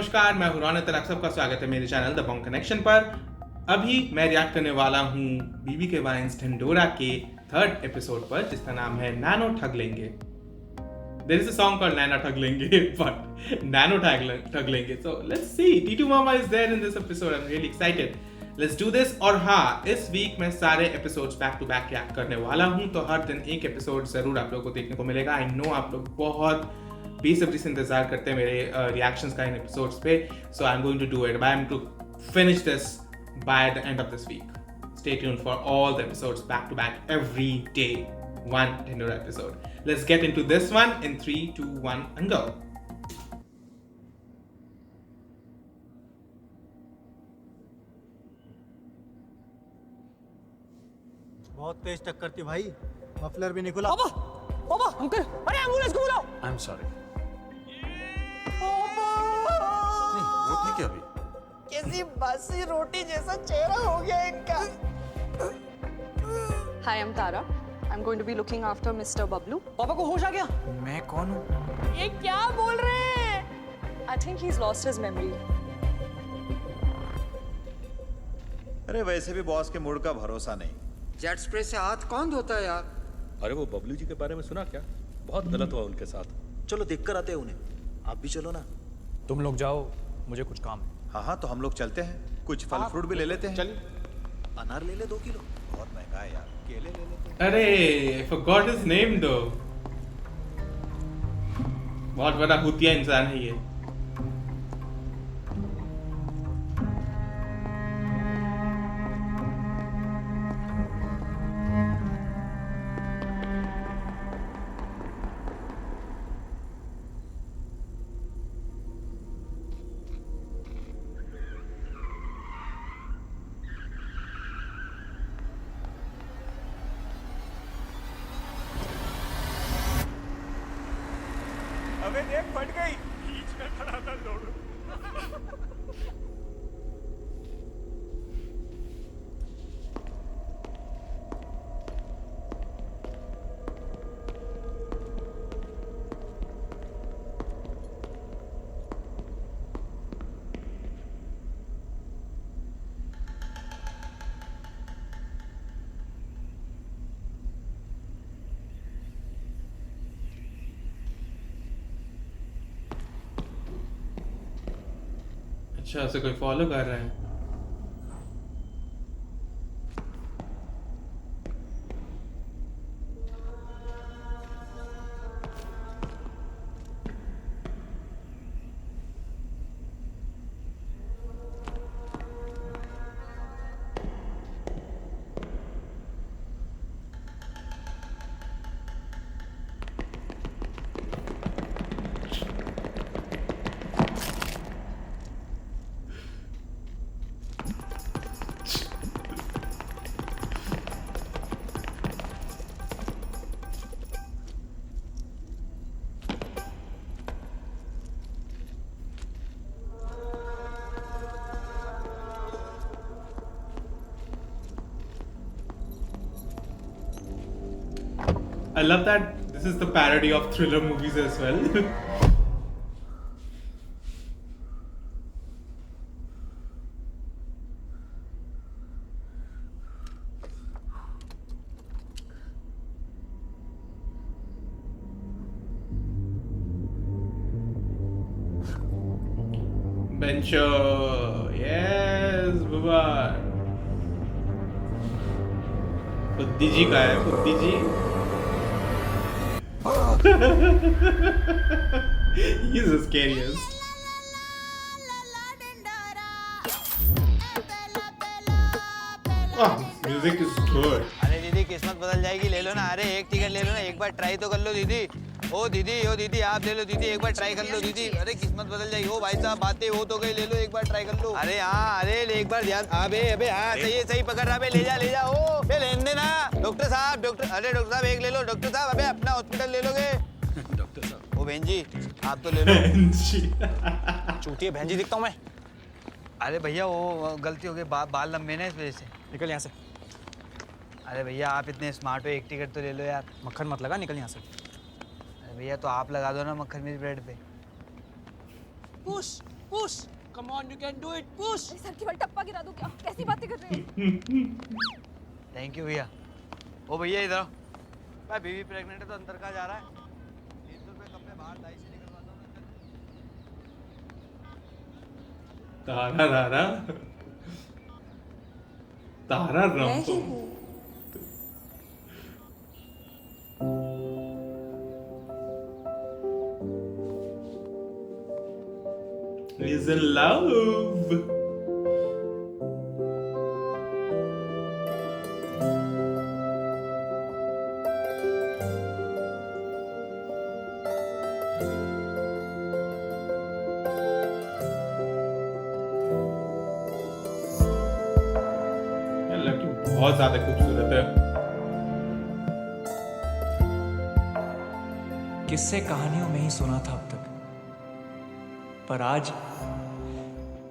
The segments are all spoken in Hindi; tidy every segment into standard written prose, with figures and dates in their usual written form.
नमस्कार, मैं हूं रौनक, आप सबका स्वागत है मेरे चैनल द बॉन्ग कनेक्शन पर। अभी मैं रिएक्ट करने वाला हूं बीबीके वाइन्स ढिंढोरा के थर्ड एपिसोड पर, जिसका नाम है नैनो ठग लेंगे। There is a song called Nana ठग लेंगे, but Nano ठग लेंगे. So let's see. T2 Mama is there in this episode. I'm really excited. Let's do this. और हाँ, इस वीक मैं सारे episodes back to back react करने वाला हूँ, तो हर दिन एक एपिसोड जरूर आप लोगों को देखने को मिलेगा। आई नो आप लोग बहुत बेसब्री से इंतजार करते हैं मेरे रिएक्शंस का इन एपिसोड्स पे, so I am going to do it. I am to finish this by the end of this week. Stay tuned for all the episodes back to back every day. One Dhindora episode. Let's get into this one in 3, 2, 1 and go. बहुत तेज टक्कर थी भाई, मफलर भी नहीं खुला। पापा अंकल, अरे एम्बुलेंस को बुलाओ। I am sorry. नहीं वो ठीक है अभी। कैसी बासी रोटी जैसा चेहरा हो गया इनका। Hi, I'm Tara. I'm going to be looking after Mr. Bablu. पापा को होश आ गया? मैं कौन हूँ? ये क्या बोल रहे हैं? I think he's lost his memory. अरे वैसे भी बॉस के मूड का भरोसा नहीं। जेट स्प्रे से हाथ कौन धोता है यार? अरे वो बबलू जी के बारे में सुना क्या? बहुत गलत हुआ उनके साथ। चलो देख कर आते हैं उन्हें, आप भी चलो ना। तुम लोग जाओ, मुझे कुछ काम है। हाँ हाँ, तो हम लोग चलते हैं, कुछ फल फ्रूट भी ले लेते हैं। चलिए। अनार ले ले 2 किलो। बहुत महंगा है यार, केले ले लेते हैं। अरे, I forgot his name though. बहुत बड़ा भूतिया इंसान है ये। अबे देख, फट गई। बीच में खड़ा था लोडू। अच्छा, उसे कोई फॉलो कर रहा है। I love that this is the parody of thriller movies as well. Bencho, yes, बाबा। बुद्धि जी का है, बुद्धि जी। He's the scariest. Oh, music is good. अरे दीदी किस्मत बदल जाएगी, ले लो ना। अरे एक टिकट ले लो ना, एक बार ट्राई तो कर लो दीदी। ओ दीदी आप ले लो दीदी, एक बार ट्राई कर लो दीदी। अरे किस्मत बदल जाएगी। ओ भाई साहब बातें हो तो गई, ले लो एक बार ट्राई कर लो। अरे हाँ, अरे एक बार ध्यान। अबे हाँ, सही पकड़ रहा। ले जा। ओ लेने देना। डॉक्टर साहब, अरे डॉक्टर साहब एक ले लो। डॉक्टर साहब अबे अपना हॉस्पिटल ले लोगे? डॉक्टर साहब। ओ बहन जी आप तो ले लो। चूतिया बहन जी दिखता हूँ मैं। अरे भैया वो गलती हो गई, बाल लंबे ना इस वजह से। निकल यहाँ से। अरे भैया आप इतने स्मार्ट हो, एक टिकट तो ले लो यार। मक्खन मत लगा, निकल यहाँ से। अरे भैया तो आप लगा दो ना मक्खन मेरी ब्रेड पे। Push push. Come on, you can do it. Push. Sir की बल टप्पा गिरा दूं क्या? कैसी बातें कर रहे हो? थैंक यू भैया। ओ भैया इधर आओ। भाई बीवी प्रेग्नेंट है तो अंदर कहाँ जा रहा है? 300 रुपए कपड़े बाहर दाई से निकलवाता हूँ अंदर। तारा रारा तारा मैं राम ही हूँ। is in love. यार लड़की बहुत ज्यादा खूबसूरत है। किससे कहानियों में ही सुना था अब तक, पर आज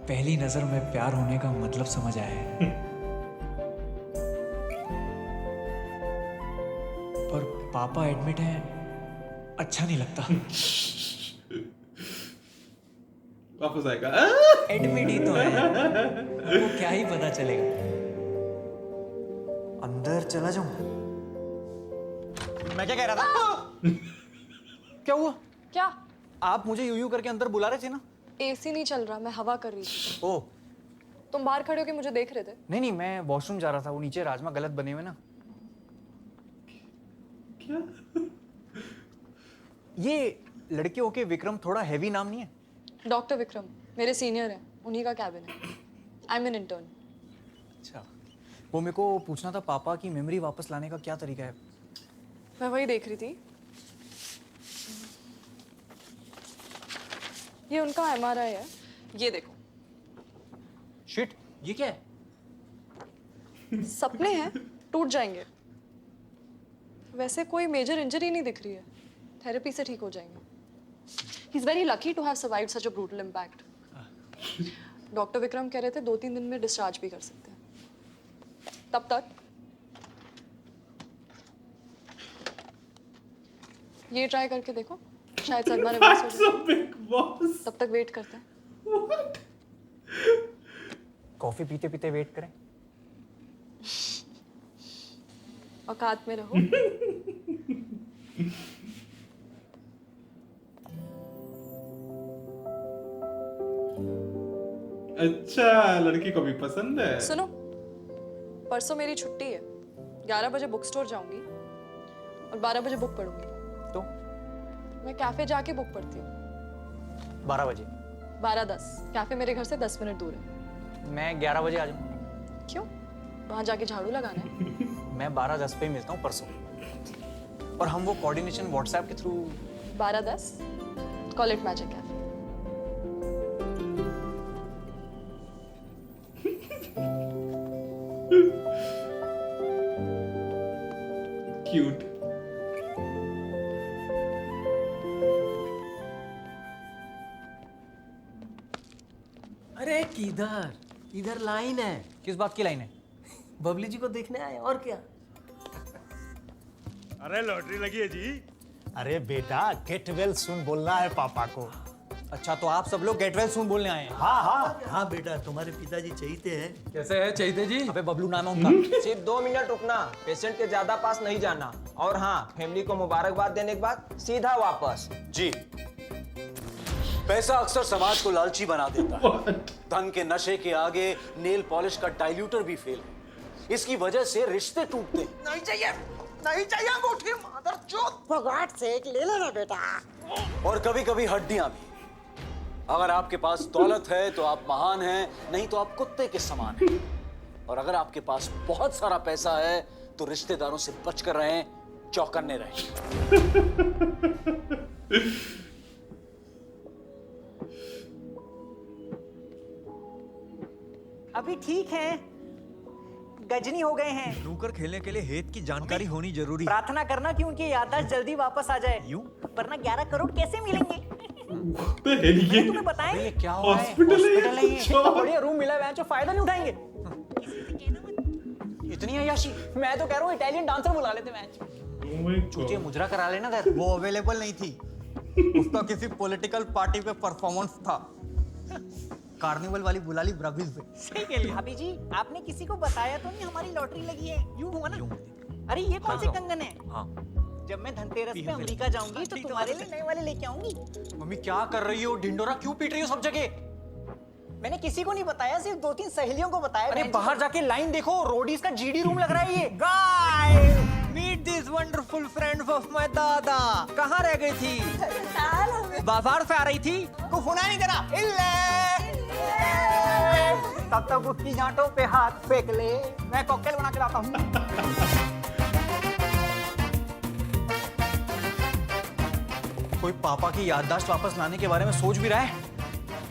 पहली नजर में प्यार होने का मतलब समझ आया है। पर पापा एडमिट हैं, अच्छा नहीं लगता। वापस आएगा। एडमिट ही तो है, वो क्या ही पता चलेगा। अंदर चला जाऊं? मैं क्या कह रहा था? क्या हुआ? क्या? आप मुझे यूं यूं करके अंदर बुला रहे थे ना? एसी नहीं चल रहा, मैं हवा कर रही थी। ओह तुम बाहर खड़े होके मुझे देख रहे थे। नहीं नहीं, मैं वॉशरूम जा रहा था। वो नीचे राजमा गलत बने हुए ना। क्या? ये लड़के होके विक्रम थोड़ा हैवी नाम नहीं है? डॉक्टर विक्रम मेरे सीनियर हैं, उन्हीं का कैबिन है। I am an intern. अच्छा, वो मेरे को पूछना था, पापा की मेमोरी वापस लाने का क्या तरीका है? मैं वही देख रही थी। ये उनका एमआरआई है, ये देखो। शिट, ये क्या है? सपने हैं, टूट जाएंगे। वैसे कोई मेजर इंजरी नहीं दिख रही है, थेरेपी से ठीक हो जाएंगे। He's very lucky to have survived such a brutal impact. Doctor Vikram कह रहे थे 2-3 दिन में डिस्चार्ज भी कर सकते हैं। तब तक ये ट्राई करके देखो, शायद सदमा रिवर्स हो जाए। Big boss. तब तक वेट करते हैं। कॉफी पीते पीते वेट करें? औकात में रहो। अच्छा, लड़की को भी पसंद है। सुनो, परसों मेरी छुट्टी है। 11 बजे बुक स्टोर जाऊंगी और 12 बजे बुक पढ़ूंगी। तो मैं कैफे जाके बुक पढ़ती हूँ। 12 बजे? 12:10। कैफे मेरे घर से 10 मिनट दूर है। मैं 11 बजे आ जाऊँ? क्यों? वहां जाके झाड़ू लगाना है। मैं 12:10 पे ही मिलता हूँ परसों, और हम वो कोऑर्डिनेशन व्हाट्सएप के through. 12:10 call it magic cafe. Cute. अरे किधर इधर लाइन है। किस बात की लाइन है? बबली जी को देखने आए और क्या। अरे लॉटरी लगी है जी। अरे बेटा, गेट वेल सून बोलना है पापा को। अच्छा, तो आप सब लोग गेट वेल सून बोलने आए हैं? हाँ हाँ। हाँ बेटा, तुम्हारे पिताजी चाहते हैं। कैसे है चैते जी? अबे बबलू नाम है उनका। सिर्फ 2 मिनट रुकना, पेशेंट के ज्यादा पास नहीं जाना। और हाँ, फैमिली को मुबारकबाद देने के बाद सीधा वापस। जी, पैसा अक्सर समाज को लालची बना देता है। धन के नशे के आगे नेल पॉलिश का डाइल्यूटर भी फेल है। इसकी वजह से रिश्ते टूटते हैं। नहीं चाहिए, नहीं चाहिए अंगूठी, मादरचोद। भगवान से एक ले लेना बेटा। और कभी कभी हड्डियां भी। अगर आपके पास दौलत है तो आप महान हैं, नहीं तो आप कुत्ते के समान हैं। और अगर आपके पास बहुत सारा पैसा है तो रिश्तेदारों से बचकर रहें, चौकन्ने रहें। अभी ठीक है, गजनी हो गए हैं। स्नूकर खेलने के लिए हेत की जानकारी होनी जरूरी है। प्रार्थना करना कि उनकी याददाश्त जल्दी वापस आ जाए। यूं? वरना 11 करोड़ कैसे मिलेंगे? तो है ये तुम्हें बताएं? ये क्या हुआ है? हॉस्पिटल है हॉस्पिटल है ये। ये। इतना बढ़िया रूम मिला है, जो फायदा नहीं उठाएंगे। इतनी अय्याशी? मैं तो कह रहा हूँ इटालियन डांसर बुला लेते मैच। Oh my God. चूतिया मुजरा करा लेना। वो अवेलेबल नहीं थी, उसका किसी पॉलिटिकल पार्टी पे परफॉर्मेंस था। कार्निवल वाली बुला ली ब्राजील से। सही कह लिया। भाभी जी आपने किसी को बताया तो नहीं हमारी लॉटरी लगी है? यूं हुआ ना? अरे ये कौन से कंगन है? हाँ। जब मैं धनतेरस पे अमेरिका जाऊंगी तो तुम्हारे लिए नए वाले लेके आऊंगी। मम्मी क्या कर रही हो? ढिंडोरा क्यों पीट रही हो सब जगह? मैंने किसी को नहीं बताया, सिर्फ 2-3 सहेलियों को बताया। अरे बाहर जाके लाइन देखो, रोडीज का जीडी रूम लग रहा है ये। Guys, meet this wonderful friends of my dada. कहाँ रह गई थी? बाजार से आ रही थी? को सुना नहीं तेरा? तब तक उसकी जांटों पे हाथ फेंक ले, मैं कॉकटेल बना के लाता हूँ। कोई पापा की याददाश्त वापस लाने के बारे में सोच भी रहा है?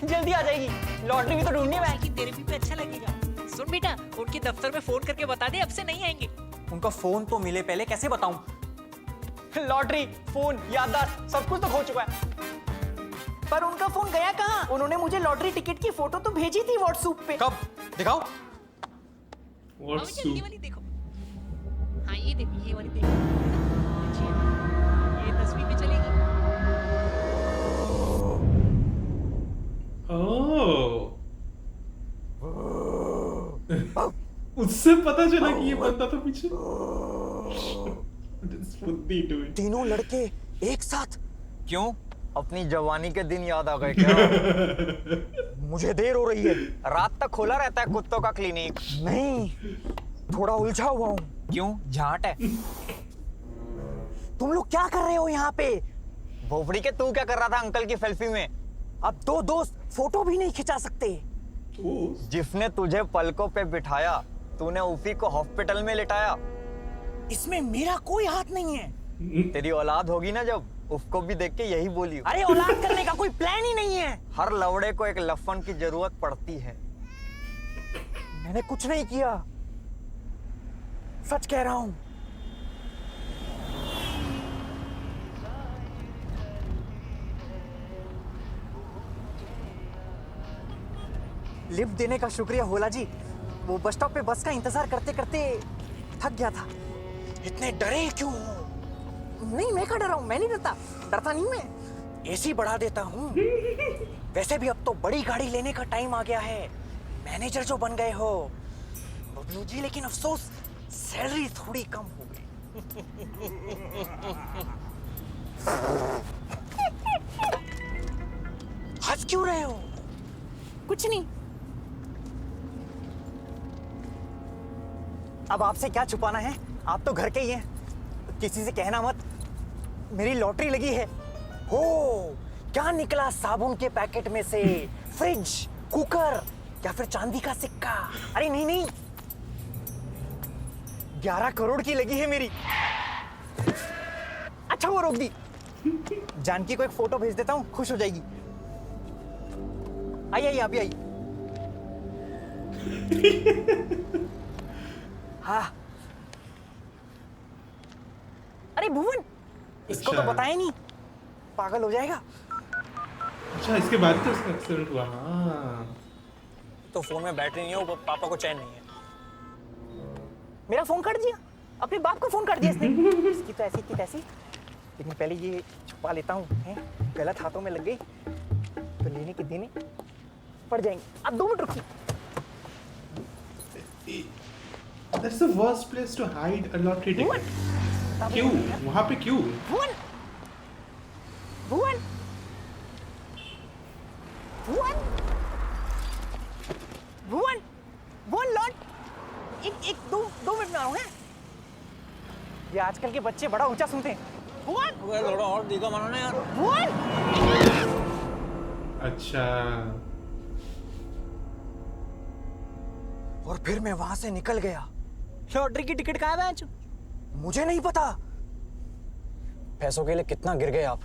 जल्दी आ जाएगी, लॉटरी भी तो ढूंढनी है। कि तेरे भी अच्छा लगेगा। सुन बेटा, उनके दफ्तर में फोन करके बता दे अब से नहीं आएंगे। उनका फोन तो मिले पहले, कैसे बताऊं? लॉटरी, फोन, याददाश्त सब कुछ तो खो चुका है। पर उनका फोन गया कहाँ? उन्होंने मुझे लॉटरी टिकट की फोटो तो भेजी थी व्हाट्सएप पे। कब? दिखाओ। ये वाली देखो। हाँ ये देखो, ये वाली देखो। ये तस्वीर में चलेगी। उससे पता चला कि ये बंदा तो पीछे। तीनों लड़के एक साथ? क्यों? अपनी जवानी के दिन याद आ गए क्या? मुझे देर हो रही है। रात तक खोला रहता है कुत्तों का क्लिनिक। नहीं, थोड़ा उलझा हुआ हूँ। क्यों? झाट है। तुम लोग क्या कर रहे हो यहाँ पे? भोपड़ी के तू क्या कर रहा था अंकल की सेल्फी में? अब 2 दोस्त फोटो भी नहीं खिंचा सकते। जिसने तुझे पलकों पे बिठाया, तूने उसी को हॉस्पिटल में लिटाया। इसमें मेरा कोई हाथ नहीं है। तेरी औलाद होगी ना जब, उसको भी देख के यही बोली। अरे औलाद करने का कोई प्लान ही नहीं है। हर लवड़े को एक लफन की जरूरत पड़ती है। मैंने कुछ नहीं किया, सच कह रहा हूं। लिफ्ट देने का शुक्रिया होला जी। वो बस स्टॉप पे बस का इंतजार करते करते थक गया था। इतने डरे क्यों हो? नहीं, मैं क्या डरा हूं? मैं नहीं डरता नहीं मैं। एसी बढ़ा देता हूँ। वैसे भी अब तो बड़ी गाड़ी लेने का टाइम आ गया है। मैनेजर जो बन गए हो बबलू जी, लेकिन अफसोस सैलरी थोड़ी कम हो गई। हंस क्यों रहे हो? कुछ नहीं। अब आपसे क्या छुपाना है, आप तो घर के ही हैं। किसी से कहना मत, मेरी लॉटरी लगी है। हो, क्या निकला साबुन के पैकेट में से? फ्रिज, कुकर या फिर चांदी का सिक्का? अरे नहीं नहीं, 11 करोड़ की लगी है मेरी। अच्छा वो रोक दी। जानकी को एक फोटो भेज देता हूँ, खुश हो जाएगी। आई आप ही आई। हाँ। अरे भुवन, इसको तो बताया नहीं, पागल हो जाएगा। अच्छा, इसके बाद तो उसका एक्सीडेंट हुआ। हाँ, तो फोन में बैटरी नहीं है, वो पापा को चैन नहीं है। मेरा फोन काट दिया, अपने बाप को फोन कर दिया इसने। इसकी तो ऐसी की तैसी। लेकिन पहले ये छुपा लेता हूँ, गलत हाथों में लग गई तो लेने के देने पड़ जाएंगे। अब 2 मिनट रुकिए। That's the worst place to hide a lottery ticket. क्यों? वहाँ पे क्यों? भुवन, भुवन, भुवन, भुवन, भुवन लौट। एक 2 मिनट में आऊँ हैं। ये आजकल के बच्चे बड़ा ऊंचा सुनते हैं। भुवन, थोड़ा और दिखा मानो ना यार। भुवन। अच्छा। और फिर मैं वहां से निकल गया। लॉटरी की टिकट कहाँ है बेंच? मुझे नहीं पता। पैसों के लिए कितना गिर गए आप?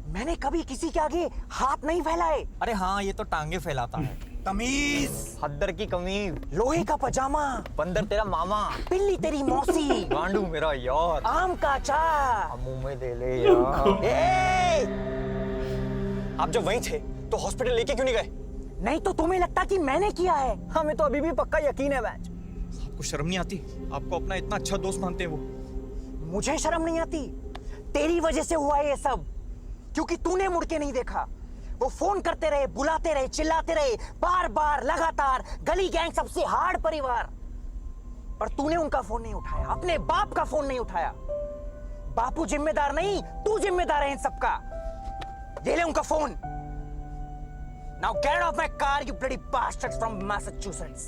मैंने कभी किसी के आगे हाथ नहीं फैलाए। अरे हाँ, ये तो टांगे फैलाता है। तमीज, हद्दर की कमीज, लोहे का पजामा, बंदर तेरा मामा, पिल्ली तेरी मौसी, गांडू मेरा यार, आम का अचार, मुंह में दे ले यार। ए! आप जब वहीं थे तो हॉस्पिटल लेके क्यों नहीं गए? नहीं तो तुम्हें लगता कि मैंने किया है? हमें तो अभी भी पक्का यकीन है बेंच। आपको शर्म नहीं आती? आपको अपना इतना अच्छा दोस्त मानते हैं वो। मुझे शर्म नहीं आती। तेरी वजह से हुआ है ये सब, क्योंकि तूने मुड़ के नहीं देखा। वो फोन करते रहे, बुलाते रहे, चिल्लाते रहे, बार बार लगातार, गली गैंग सबसे हार्ड परिवार, पर तूने उनका फोन नहीं उठाया, अपने बाप का फोन नहीं उठाया। बापू जिम्मेदार नहीं, तू जिम्मेदार है इन सबका। ये ले उनका phone. Now get off my car, you bloody bastards from Massachusetts.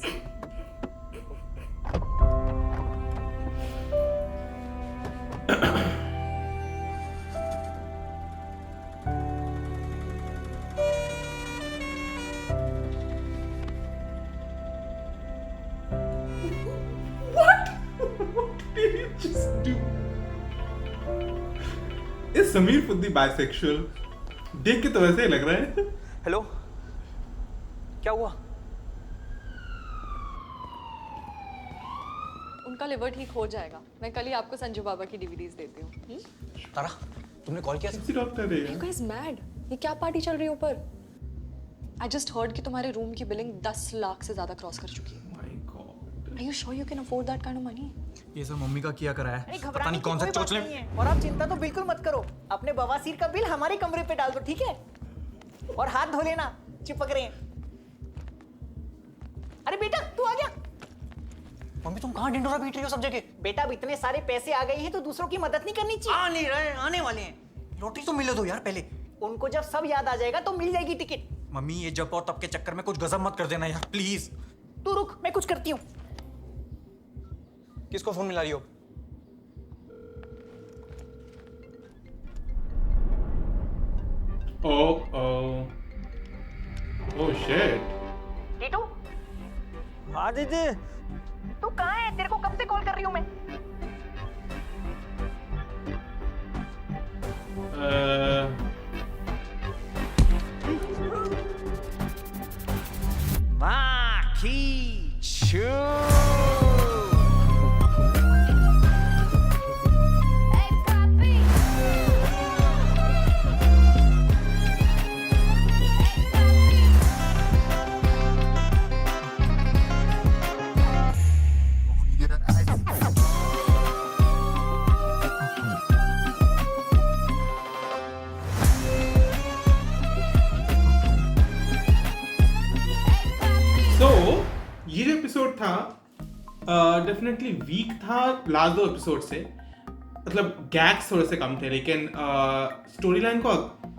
इस समीर फुद्दी बाइसेक्सुअल देख के तो वैसे ही लग रहा है। हेलो, क्या हुआ? उनका लिवर ठीक हो जाएगा। मैं कल ही आपको संजू बाबा की डीवीडीज देती हूँ। तारा, तुमने कॉल किया था? डॉक्टर है You guys mad? ये क्या पार्टी चल रही है ऊपर? I just heard कि तुम्हारे रूम की बिलिंग 10 लाख से ज्यादा क्रॉस कर चुकी है। My God. Are you sure you can afford that kind of money? ये सब मम्मी का किया करा है। पता नहीं कौन सा चोचले। और आप चिंता तो बिल्कुल मत करो, अपने बवासीर का बिल हमारे कमरे पे डाल दो, ठीक है? और हाथ धो लेना, चिपक रहे हैं। अरे बेटा, तू आ गया। मम्मी तुम कहाँ ढिंडोरा पीट रही हो सब जगह? बेटा, अब इतने सारे पैसे आ गए हैं तो दूसरों की मदद नहीं करनी चाहिए। आ नहीं रहे, आने वाले हैं। रोटी तो मिले दो यार पहले। उनको जब सब याद आ जाएगा तो मिल जाएगी टिकट। मम्मी ये जब और तब के चक्कर में कुछ गजब मत कर देना यार, प्लीज। तू रुक, मैं कुछ करती हूँ। किसको फोन मिला रही हो? Oh shit. टीटू, हाँ दीदी। तू कहाँ है? तेरे को कब से कॉल कर रही हूँ मैं। ये जो एपिसोड था डेफिनेटली वीक था लास्ट 2 एपिसोड से। मतलब गैग्स थोड़े से कम थे, लेकिन स्टोरी लाइन को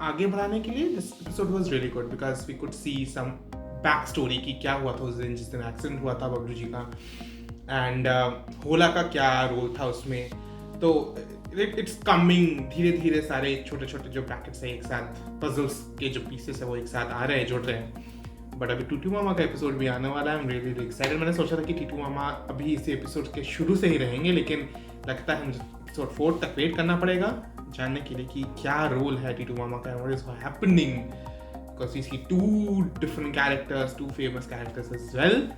आगे बढ़ाने के लिए this episode was really good because we could see some back story की क्या हुआ था उस दिन जिस दिन एक्सीडेंट हुआ था बबलू जी का, एंड होला का क्या रोल था उसमें। तो इट्स कमिंग धीरे धीरे, सारे छोटे छोटे जो ब्रैकेट्स है एक साथ, पजल्स के जो पीसेस है वो एक साथ आ रहे हैं, जुड़ रहे हैं। बट अभी टीटू मामा का एपिसोड भी आने वाला है। I am really excited. मैंने सोचा था कि टीटू मामा अभी इस एपिसोड के शुरू से ही रहेंगे, लेकिन लगता है मुझे एपिसोड 4 तक वेट करना पड़ेगा जानने के लिए कि क्या रोल है टीटू मामा का, what is happening, because we see 2 different characters, 2 famous characters as well.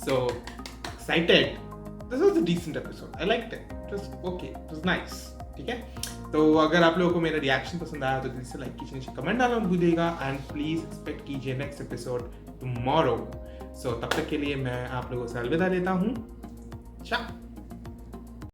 So excited. This was a decent episode, I liked it, it was okay, it was nice. ठीक है, तो अगर आप लोगों को मेरा रिएक्शन पसंद आया तो दिल से लाइक कीजिए, नीचे कमेंट डालना भूलिएगा, एंड प्लीज एक्सपेक्ट कीजिए नेक्स्ट एपिसोड टुमारो। सो तब तक के लिए मैं आप लोगों से अलविदा लेता हूँ। चाओ।